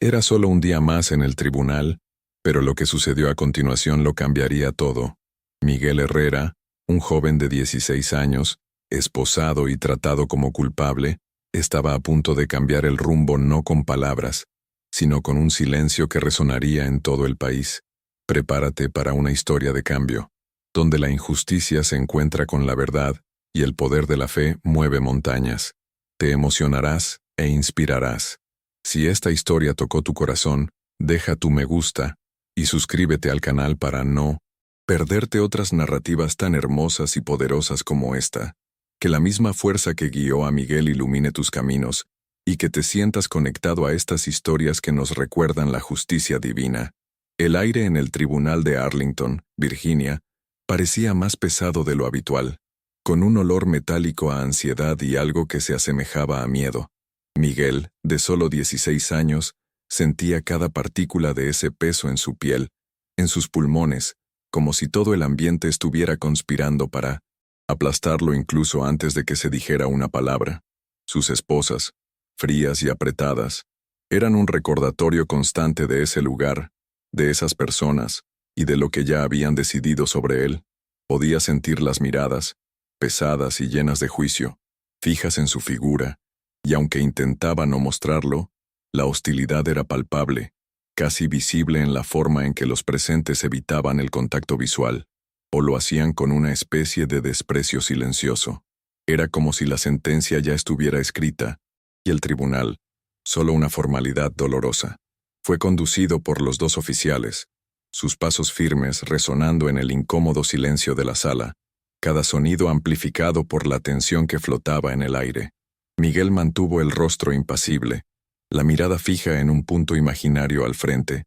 Era solo un día más en el tribunal, pero lo que sucedió a continuación lo cambiaría todo. Miguel Herrera, un joven de 16 años, esposado y tratado como culpable, estaba a punto de cambiar el rumbo no con palabras, sino con un silencio que resonaría en todo el país. Prepárate para una historia de cambio, donde la injusticia se encuentra con la verdad y el poder de la fe mueve montañas. Te emocionarás e inspirarás. Si esta historia tocó tu corazón, deja tu me gusta y suscríbete al canal para no perderte otras narrativas tan hermosas y poderosas como esta. Que la misma fuerza que guió a Miguel ilumine tus caminos y que te sientas conectado a estas historias que nos recuerdan la justicia divina. El aire en el tribunal de Arlington, Virginia, parecía más pesado de lo habitual, con un olor metálico a ansiedad y algo que se asemejaba a miedo. Miguel, de solo 16 años, sentía cada partícula de ese peso en su piel, en sus pulmones, como si todo el ambiente estuviera conspirando para aplastarlo incluso antes de que se dijera una palabra. Sus esposas, frías y apretadas, eran un recordatorio constante de ese lugar, de esas personas, y de lo que ya habían decidido sobre él. Podía sentir las miradas, pesadas y llenas de juicio, fijas en su figura, y aunque intentaba no mostrarlo, la hostilidad era palpable, casi visible en la forma en que los presentes evitaban el contacto visual, o lo hacían con una especie de desprecio silencioso. Era como si la sentencia ya estuviera escrita, y el tribunal, solo una formalidad dolorosa. Fue conducido por los dos oficiales, sus pasos firmes resonando en el incómodo silencio de la sala, cada sonido amplificado por la tensión que flotaba en el aire. Miguel mantuvo el rostro impasible, la mirada fija en un punto imaginario al frente,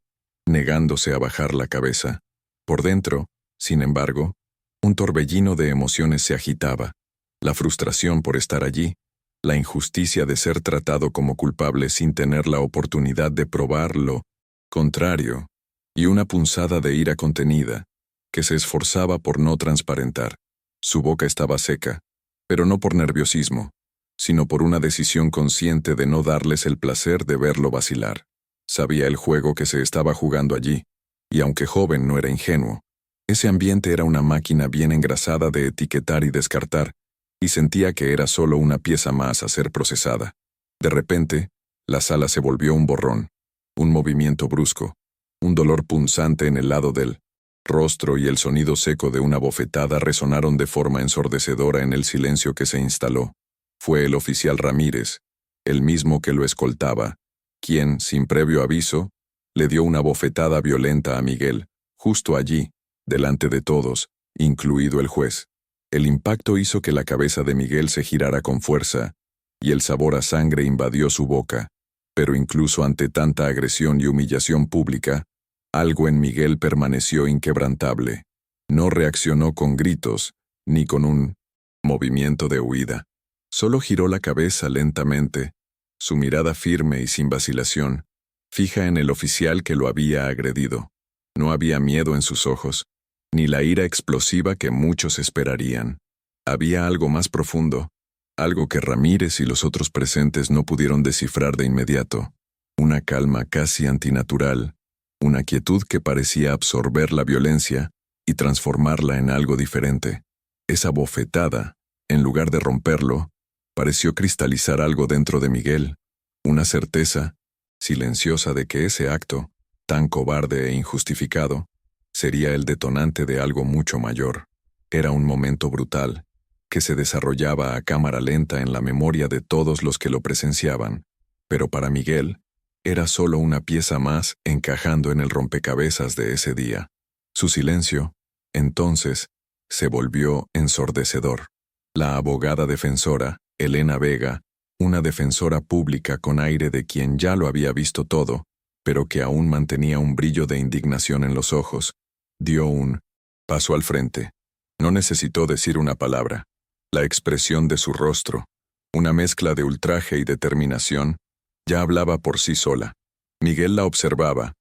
negándose a bajar la cabeza. Por dentro, sin embargo, un torbellino de emociones se agitaba, la frustración por estar allí, la injusticia de ser tratado como culpable sin tener la oportunidad de probar lo contrario, y una punzada de ira contenida, que se esforzaba por no transparentar. Su boca estaba seca, pero no por nerviosismo, sino por una decisión consciente de no darles el placer de verlo vacilar. Sabía el juego que se estaba jugando allí, y aunque joven no era ingenuo, ese ambiente era una máquina bien engrasada de etiquetar y descartar, y sentía que era solo una pieza más a ser procesada. De repente, la sala se volvió un borrón, un movimiento brusco, un dolor punzante en el lado del rostro y el sonido seco de una bofetada resonaron de forma ensordecedora en el silencio que se instaló. Fue el oficial Ramírez, el mismo que lo escoltaba, quien, sin previo aviso, le dio una bofetada violenta a Miguel, justo allí, delante de todos, incluido el juez. El impacto hizo que la cabeza de Miguel se girara con fuerza, y el sabor a sangre invadió su boca. Pero incluso ante tanta agresión y humillación pública, algo en Miguel permaneció inquebrantable. No reaccionó con gritos, ni con un movimiento de huida. Solo giró la cabeza lentamente, su mirada firme y sin vacilación, fija en el oficial que lo había agredido. No había miedo en sus ojos, ni la ira explosiva que muchos esperarían. Había algo más profundo, algo que Ramírez y los otros presentes no pudieron descifrar de inmediato. Una calma casi antinatural, una quietud que parecía absorber la violencia y transformarla en algo diferente. Esa bofetada, en lugar de romperlo, pareció cristalizar algo dentro de Miguel, una certeza, silenciosa de que ese acto, tan cobarde e injustificado, sería el detonante de algo mucho mayor. Era un momento brutal, que se desarrollaba a cámara lenta en la memoria de todos los que lo presenciaban, pero para Miguel, era solo una pieza más encajando en el rompecabezas de ese día. Su silencio, entonces, se volvió ensordecedor. La abogada defensora, Elena Vega, una defensora pública con aire de quien ya lo había visto todo, pero que aún mantenía un brillo de indignación en los ojos, dio un paso al frente. No necesitó decir una palabra. La expresión de su rostro, una mezcla de ultraje y determinación, ya hablaba por sí sola. Miguel la observaba,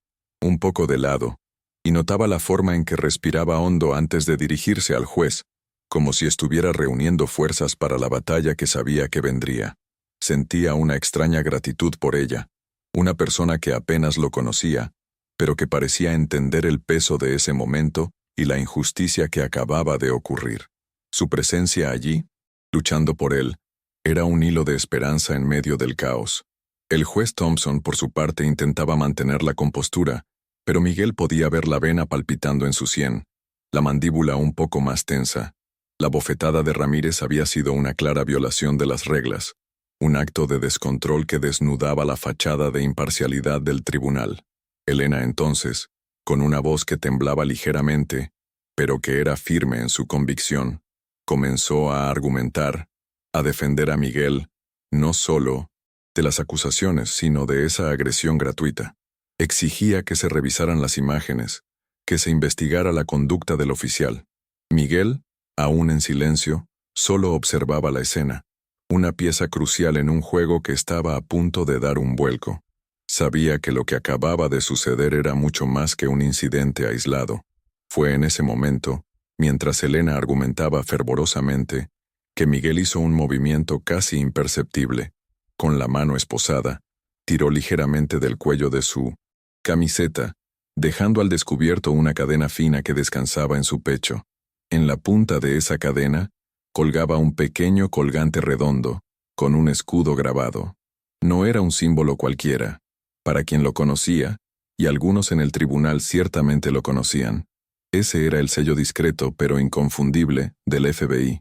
un poco de lado, y notaba la forma en que respiraba hondo antes de dirigirse al juez, como si estuviera reuniendo fuerzas para la batalla que sabía que vendría. Sentía una extraña gratitud por ella, Una persona que apenas lo conocía, pero que parecía entender el peso de ese momento y la injusticia que acababa de ocurrir. Su presencia allí, luchando por él, era un hilo de esperanza en medio del caos. El juez Thompson, por su parte, intentaba mantener la compostura, pero Miguel podía ver la vena palpitando en su sien, la mandíbula un poco más tensa. La bofetada de Ramírez había sido una clara violación de las reglas, un acto de descontrol que desnudaba la fachada de imparcialidad del tribunal. Elena entonces, con una voz que temblaba ligeramente, pero que era firme en su convicción, comenzó a argumentar, a defender a Miguel, no solo de las acusaciones, sino de esa agresión gratuita. Exigía que se revisaran las imágenes, que se investigara la conducta del oficial. Miguel, aún en silencio, solo observaba la escena, una pieza crucial en un juego que estaba a punto de dar un vuelco. Sabía que lo que acababa de suceder era mucho más que un incidente aislado. Fue en ese momento, mientras Elena argumentaba fervorosamente, que Miguel hizo un movimiento casi imperceptible. Con la mano esposada, tiró ligeramente del cuello de su camiseta, dejando al descubierto una cadena fina que descansaba en su pecho. En la punta de esa cadena, colgaba un pequeño colgante redondo, con un escudo grabado. No era un símbolo cualquiera. Para quien lo conocía, y algunos en el tribunal ciertamente lo conocían, ese era el sello discreto pero inconfundible del FBI.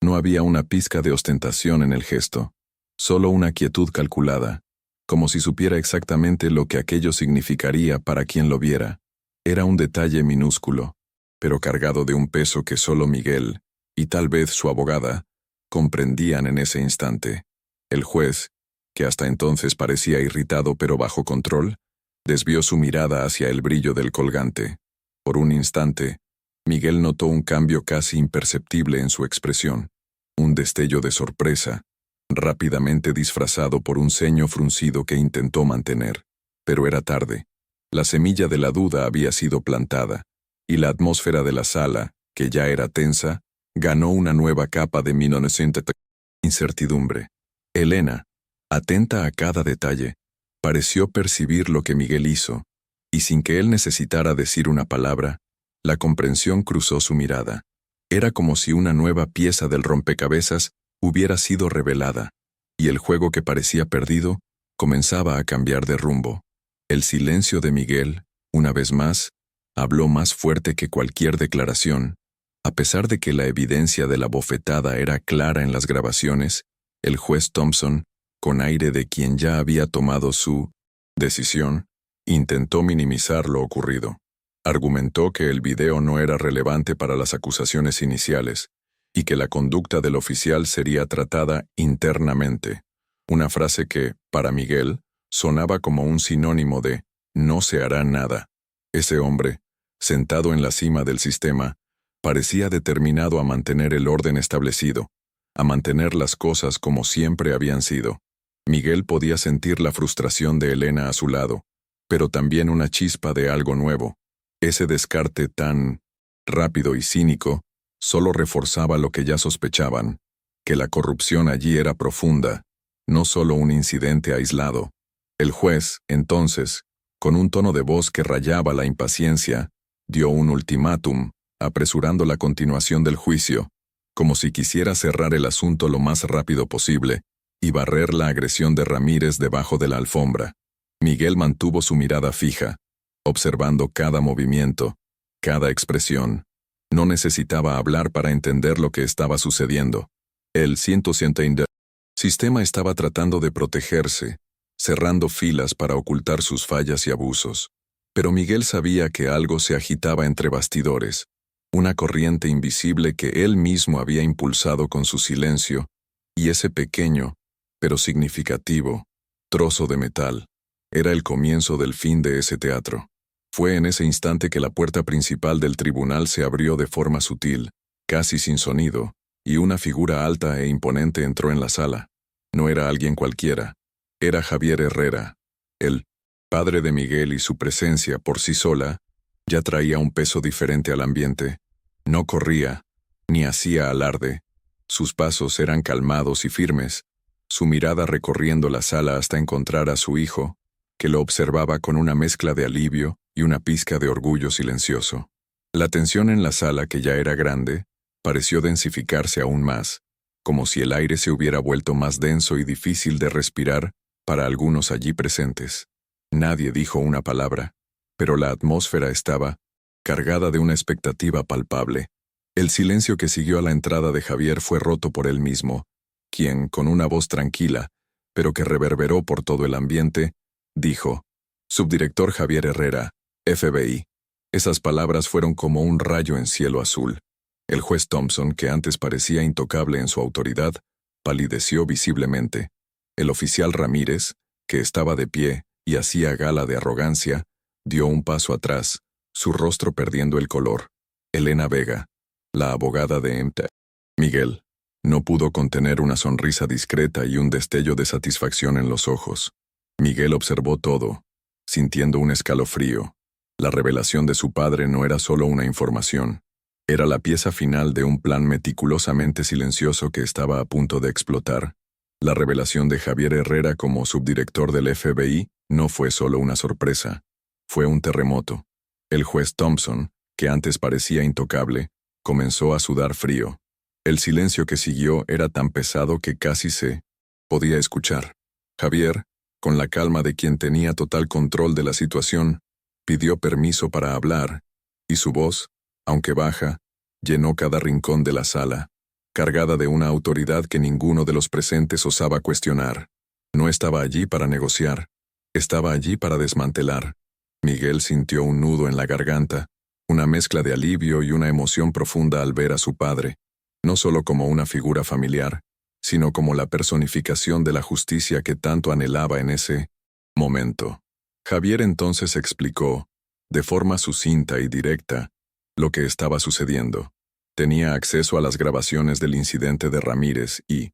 No había una pizca de ostentación en el gesto, solo una quietud calculada, como si supiera exactamente lo que aquello significaría para quien lo viera. Era un detalle minúsculo, pero cargado de un peso que solo Miguel, y tal vez su abogada, comprendían en ese instante. El juez, que hasta entonces parecía irritado pero bajo control, desvió su mirada hacia el brillo del colgante. Por un instante, Miguel notó un cambio casi imperceptible en su expresión, un destello de sorpresa, rápidamente disfrazado por un ceño fruncido que intentó mantener. Pero era tarde. La semilla de la duda había sido plantada, y la atmósfera de la sala, que ya era tensa, ganó una nueva capa de incertidumbre. Elena, atenta a cada detalle, pareció percibir lo que Miguel hizo, y sin que él necesitara decir una palabra, la comprensión cruzó su mirada. Era como si una nueva pieza del rompecabezas hubiera sido revelada, y el juego que parecía perdido comenzaba a cambiar de rumbo. El silencio de Miguel, una vez más, habló más fuerte que cualquier declaración. A pesar de que la evidencia de la bofetada era clara en las grabaciones, el juez Thompson, con aire de quien ya había tomado su decisión, intentó minimizar lo ocurrido. Argumentó que el video no era relevante para las acusaciones iniciales y que la conducta del oficial sería tratada internamente, una frase que, para Miguel, sonaba como un sinónimo de «no se hará nada». Ese hombre, sentado en la cima del sistema, parecía determinado a mantener el orden establecido, a mantener las cosas como siempre habían sido. Miguel podía sentir la frustración de Elena a su lado, pero también una chispa de algo nuevo. Ese descarte tan rápido y cínico solo reforzaba lo que ya sospechaban, que la corrupción allí era profunda, no solo un incidente aislado. El juez, entonces, con un tono de voz que rayaba la impaciencia, dio un ultimátum, apresurando la continuación del juicio, como si quisiera cerrar el asunto lo más rápido posible y barrer la agresión de Ramírez debajo de la alfombra. Miguel mantuvo su mirada fija, observando cada movimiento, cada expresión. No necesitaba hablar para entender lo que estaba sucediendo. El sistema estaba tratando de protegerse, cerrando filas para ocultar sus fallas y abusos. Pero Miguel sabía que algo se agitaba entre bastidores, una corriente invisible que él mismo había impulsado con su silencio, y ese pequeño, pero significativo, trozo de metal, era el comienzo del fin de ese teatro. Fue en ese instante que la puerta principal del tribunal se abrió de forma sutil, casi sin sonido, y una figura alta e imponente entró en la sala. No era alguien cualquiera, era Javier Herrera, el padre de Miguel, y su presencia por sí sola ya traía un peso diferente al ambiente. No corría, ni hacía alarde. Sus pasos eran calmados y firmes, su mirada recorriendo la sala hasta encontrar a su hijo, que lo observaba con una mezcla de alivio y una pizca de orgullo silencioso. La tensión en la sala, que ya era grande, pareció densificarse aún más, como si el aire se hubiera vuelto más denso y difícil de respirar para algunos allí presentes. Nadie dijo una palabra, pero la atmósfera estaba cargada de una expectativa palpable. El silencio que siguió a la entrada de Javier fue roto por él mismo, quien, con una voz tranquila, pero que reverberó por todo el ambiente, dijo: «Subdirector Javier Herrera, FBI». Esas palabras fueron como un rayo en cielo azul. El juez Thompson, que antes parecía intocable en su autoridad, palideció visiblemente. El oficial Ramírez, que estaba de pie y hacía gala de arrogancia, dio un paso atrás, su rostro perdiendo el color. Elena Vega, la abogada de EMTA. Miguel no pudo contener una sonrisa discreta y un destello de satisfacción en los ojos. Miguel observó todo, sintiendo un escalofrío. La revelación de su padre no era solo una información, era la pieza final de un plan meticulosamente silencioso que estaba a punto de explotar. La revelación de Javier Herrera como subdirector del FBI no fue solo una sorpresa, fue un terremoto. El juez Thompson, que antes parecía intocable, comenzó a sudar frío. El silencio que siguió era tan pesado que casi se podía escuchar. Javier, con la calma de quien tenía total control de la situación, pidió permiso para hablar, y su voz, aunque baja, llenó cada rincón de la sala, cargada de una autoridad que ninguno de los presentes osaba cuestionar. No estaba allí para negociar, estaba allí para desmantelar. Miguel sintió un nudo en la garganta, una mezcla de alivio y una emoción profunda al ver a su padre, no solo como una figura familiar, sino como la personificación de la justicia que tanto anhelaba en ese momento. Javier entonces explicó, de forma sucinta y directa, lo que estaba sucediendo. Tenía acceso a las grabaciones del incidente de Ramírez y,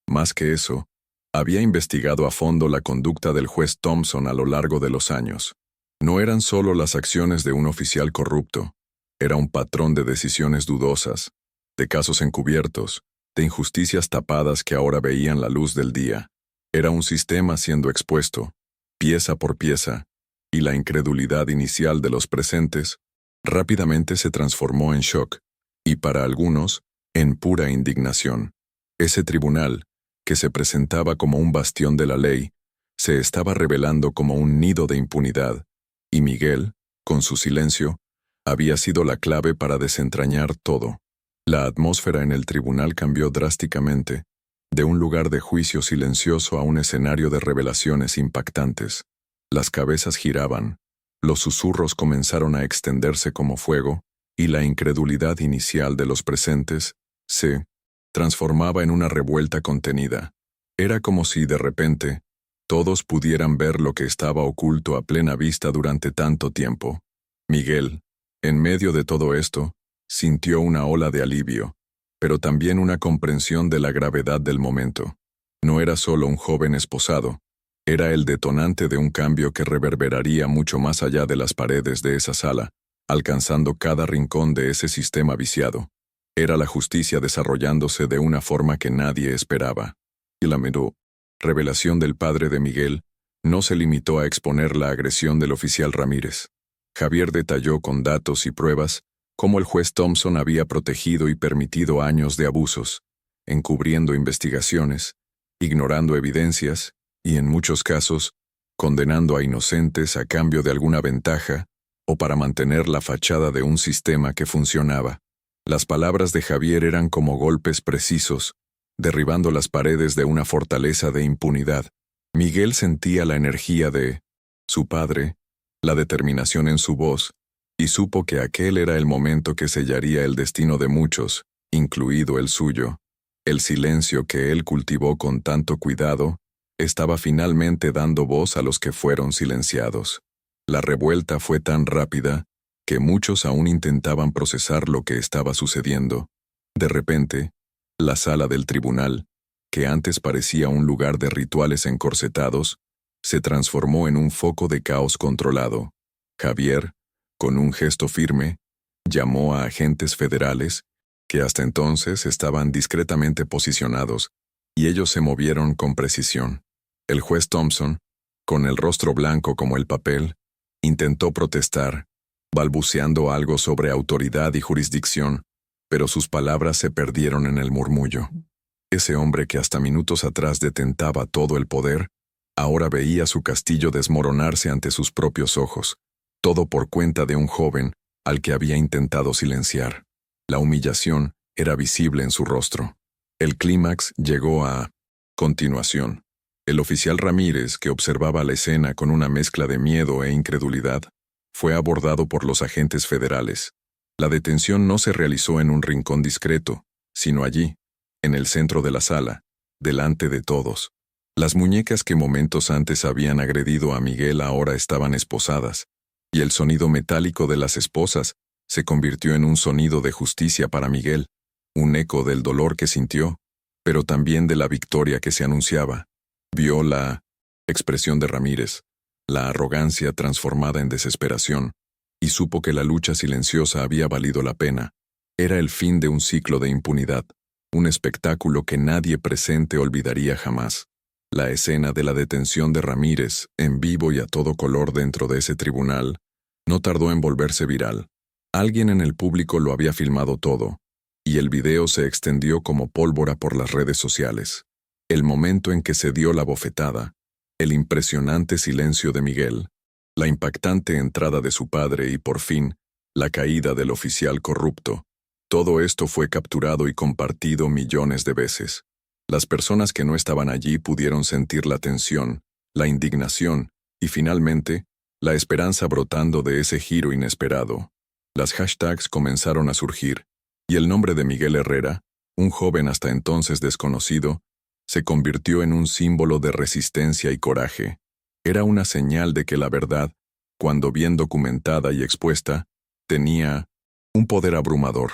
más que eso, había investigado a fondo la conducta del juez Thompson a lo largo de los años. No eran solo las acciones de un oficial corrupto, era un patrón de decisiones dudosas, de casos encubiertos, de injusticias tapadas que ahora veían la luz del día. Era un sistema siendo expuesto, pieza por pieza, y la incredulidad inicial de los presentes rápidamente se transformó en shock, y para algunos, en pura indignación. Ese tribunal, que se presentaba como un bastión de la ley, se estaba revelando como un nido de impunidad, y Miguel, con su silencio, había sido la clave para desentrañar todo. La atmósfera en el tribunal cambió drásticamente, de un lugar de juicio silencioso a un escenario de revelaciones impactantes. Las cabezas giraban, los susurros comenzaron a extenderse como fuego, y la incredulidad inicial de los presentes se transformaba en una revuelta contenida. Era como si, de repente, todos pudieran ver lo que estaba oculto a plena vista durante tanto tiempo. Miguel, en medio de todo esto, sintió una ola de alivio, pero también una comprensión de la gravedad del momento. No era solo un joven esposado, era el detonante de un cambio que reverberaría mucho más allá de las paredes de esa sala, alcanzando cada rincón de ese sistema viciado. Era la justicia desarrollándose de una forma que nadie esperaba. Y la revelación del padre de Miguel no se limitó a exponer la agresión del oficial Ramírez. Javier detalló con datos y pruebas cómo el juez Thompson había protegido y permitido años de abusos, encubriendo investigaciones, ignorando evidencias y, en muchos casos, condenando a inocentes a cambio de alguna ventaja o para mantener la fachada de un sistema que funcionaba. Las palabras de Javier eran como golpes precisos, derribando las paredes de una fortaleza de impunidad. Miguel sentía la energía de su padre, la determinación en su voz, y supo que aquel era el momento que sellaría el destino de muchos, incluido el suyo. El silencio que él cultivó con tanto cuidado estaba finalmente dando voz a los que fueron silenciados. La revuelta fue tan rápida que muchos aún intentaban procesar lo que estaba sucediendo. De repente, la sala del tribunal, que antes parecía un lugar de rituales encorsetados, se transformó en un foco de caos controlado. Javier, con un gesto firme, llamó a agentes federales, que hasta entonces estaban discretamente posicionados, y ellos se movieron con precisión. El juez Thompson, Con el rostro blanco como el papel, intentó protestar, balbuceando algo sobre autoridad y jurisdicción, pero sus palabras se perdieron en el murmullo. Ese hombre que hasta minutos atrás detentaba todo el poder, ahora veía su castillo desmoronarse ante sus propios ojos, todo por cuenta de un joven al que había intentado silenciar. La humillación era visible en su rostro. El clímax llegó a continuación. El oficial Ramírez, que observaba la escena con una mezcla de miedo e incredulidad, fue abordado por los agentes federales. La detención no se realizó en un rincón discreto, sino allí, en el centro de la sala, delante de todos. Las muñecas que momentos antes habían agredido a Miguel ahora estaban esposadas, y el sonido metálico de las esposas se convirtió en un sonido de justicia para Miguel, un eco del dolor que sintió, pero también de la victoria que se anunciaba. Vio la expresión de Ramírez, la arrogancia transformada en desesperación, y supo que la lucha silenciosa había valido la pena. Era el fin de un ciclo de impunidad, un espectáculo que nadie presente olvidaría jamás. La escena de la detención de Ramírez, en vivo y a todo color dentro de ese tribunal, no tardó en volverse viral. Alguien en el público lo había filmado todo, y el video se extendió como pólvora por las redes sociales. El momento en que se dio la bofetada, el impresionante silencio de Miguel, la impactante entrada de su padre y, por fin, la caída del oficial corrupto. Todo esto fue capturado y compartido millones de veces. Las personas que no estaban allí pudieron sentir la tensión, la indignación y, finalmente, la esperanza brotando de ese giro inesperado. Las hashtags comenzaron a surgir, y el nombre de Miguel Herrera, un joven hasta entonces desconocido, se convirtió en un símbolo de resistencia y coraje. Era una señal de que la verdad, cuando bien documentada y expuesta, tenía un poder abrumador.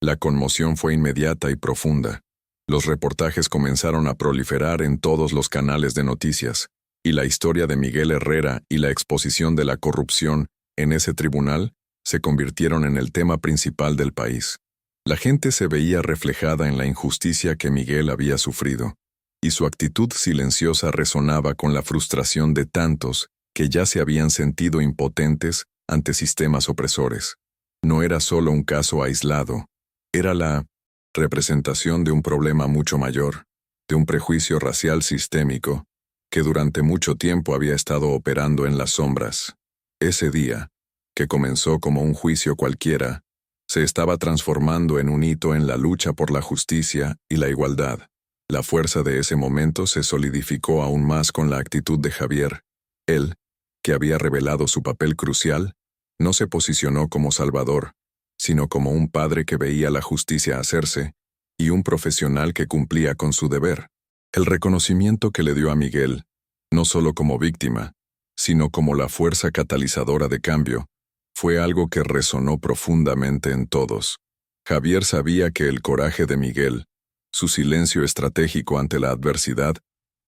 La conmoción fue inmediata y profunda. Los reportajes comenzaron a proliferar en todos los canales de noticias, y la historia de Miguel Herrera y la exposición de la corrupción en ese tribunal se convirtieron en el tema principal del país. La gente se veía reflejada en la injusticia que Miguel había sufrido, y su actitud silenciosa resonaba con la frustración de tantos que ya se habían sentido impotentes ante sistemas opresores. No era solo un caso aislado, era la representación de un problema mucho mayor, de un prejuicio racial sistémico, que durante mucho tiempo había estado operando en las sombras. Ese día, que comenzó como un juicio cualquiera, se estaba transformando en un hito en la lucha por la justicia y la igualdad. La fuerza de ese momento se solidificó aún más con la actitud de Javier. Él, que había revelado su papel crucial, no se posicionó como salvador, sino como un padre que veía la justicia hacerse, y un profesional que cumplía con su deber. El reconocimiento que le dio a Miguel, no solo como víctima, sino como la fuerza catalizadora de cambio, fue algo que resonó profundamente en todos. Javier sabía que el coraje de Miguel, su silencio estratégico ante la adversidad,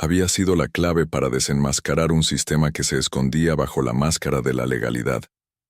había sido la clave para desenmascarar un sistema que se escondía bajo la máscara de la legalidad.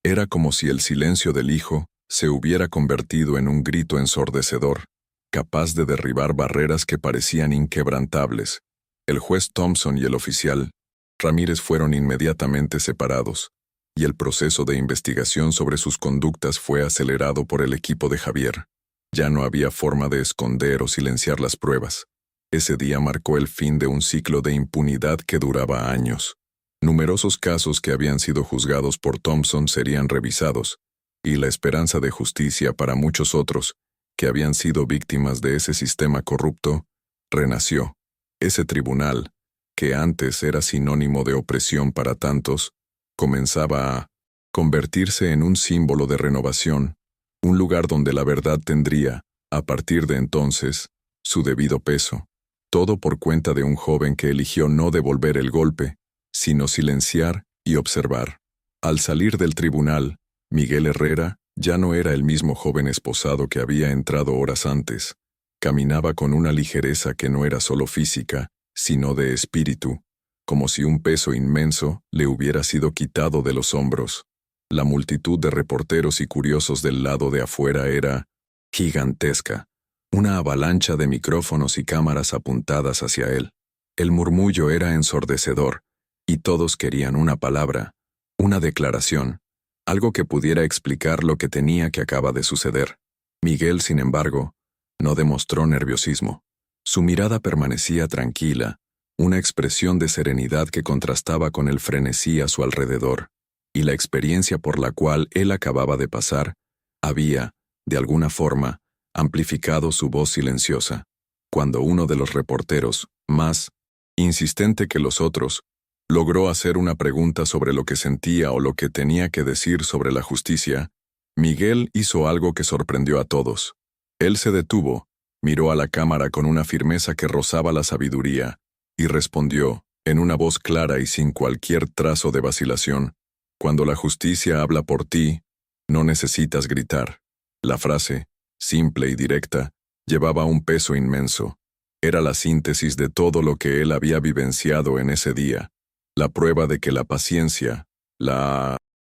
Era como si el silencio del hijo se hubiera convertido en un grito ensordecedor, capaz de derribar barreras que parecían inquebrantables. El juez Thompson y el oficial Ramírez fueron inmediatamente separados, y el proceso de investigación sobre sus conductas fue acelerado por el equipo de Javier. Ya no había forma de esconder o silenciar las pruebas. Ese día marcó el fin de un ciclo de impunidad que duraba años. Numerosos casos que habían sido juzgados por Thompson serían revisados, y la esperanza de justicia para muchos otros, que habían sido víctimas de ese sistema corrupto, renació. Ese tribunal, que antes era sinónimo de opresión para tantos, comenzaba a convertirse en un símbolo de renovación, un lugar donde la verdad tendría, a partir de entonces, su debido peso. Todo por cuenta de un joven que eligió no devolver el golpe, sino silenciar y observar. Al salir del tribunal, Miguel Herrera ya no era el mismo joven esposado que había entrado horas antes. Caminaba con una ligereza que no era solo física, sino de espíritu, como si un peso inmenso le hubiera sido quitado de los hombros. La multitud de reporteros y curiosos del lado de afuera era gigantesca, una avalancha de micrófonos y cámaras apuntadas hacia él. El murmullo era ensordecedor, y todos querían una palabra, una declaración, algo que pudiera explicar lo que tenía que acaba de suceder. Miguel, sin embargo, no demostró nerviosismo. Su mirada permanecía tranquila, una expresión de serenidad que contrastaba con el frenesí a su alrededor, y la experiencia por la cual él acababa de pasar había, de alguna forma, amplificado su voz silenciosa. Cuando uno de los reporteros, más insistente que los otros, logró hacer una pregunta sobre lo que sentía o lo que tenía que decir sobre la justicia, Miguel hizo algo que sorprendió a todos. Él se detuvo, miró a la cámara con una firmeza que rozaba la sabiduría, y respondió, en una voz clara y sin cualquier trazo de vacilación: «Cuando la justicia habla por ti, no necesitas gritar». La frase, simple y directa, llevaba un peso inmenso. Era la síntesis de todo lo que él había vivenciado en ese día, la prueba de que la paciencia, la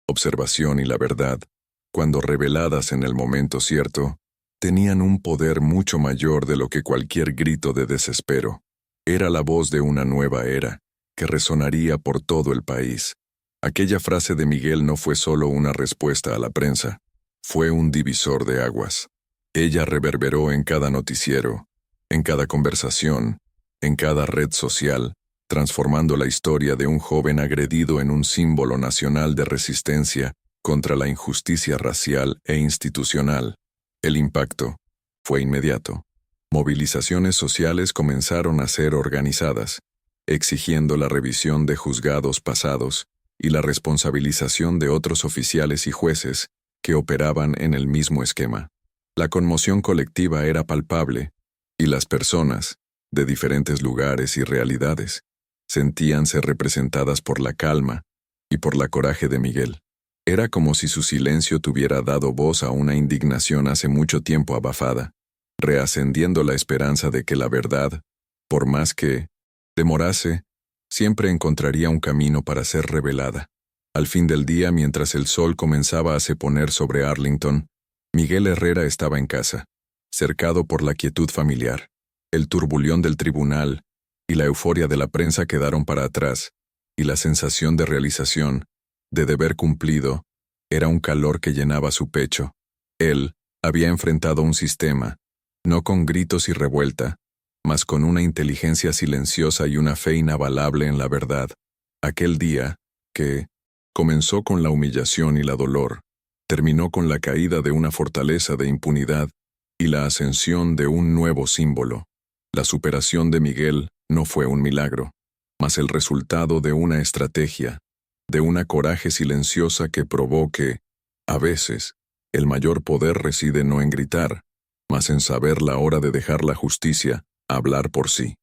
observación y la verdad, cuando reveladas en el momento cierto, tenían un poder mucho mayor de lo que cualquier grito de desespero. Era la voz de una nueva era, que resonaría por todo el país. Aquella frase de Miguel no fue solo una respuesta a la prensa, fue un divisor de aguas. Ella reverberó en cada noticiero, en cada conversación, en cada red social, transformando la historia de un joven agredido en un símbolo nacional de resistencia contra la injusticia racial e institucional. El impacto fue inmediato. Movilizaciones sociales comenzaron a ser organizadas, exigiendo la revisión de juzgados pasados y la responsabilización de otros oficiales y jueces que operaban en el mismo esquema. La conmoción colectiva era palpable, y las personas, de diferentes lugares y realidades, sentíanse representadas por la calma y por la coraje de Miguel. Era como si su silencio tuviera dado voz a una indignación hace mucho tiempo abafada, reascendiendo la esperanza de que la verdad, por más que demorase, siempre encontraría un camino para ser revelada. Al fin del día, mientras el sol comenzaba a se poner sobre Arlington, Miguel Herrera estaba en casa, cercado por la quietud familiar. El turbulión del tribunal y la euforia de la prensa quedaron para atrás, y la sensación de realización, de deber cumplido, era un calor que llenaba su pecho. Él había enfrentado un sistema, no con gritos y revuelta, mas con una inteligencia silenciosa y una fe inabalable en la verdad. Aquel día, que comenzó con la humillación y la dolor, terminó con la caída de una fortaleza de impunidad y la ascensión de un nuevo símbolo. La superación de Miguel no fue un milagro, mas el resultado de una estrategia, de una coraje silenciosa que probó que, a veces, el mayor poder reside no en gritar, mas en saber la hora de dejar la justicia hablar por sí.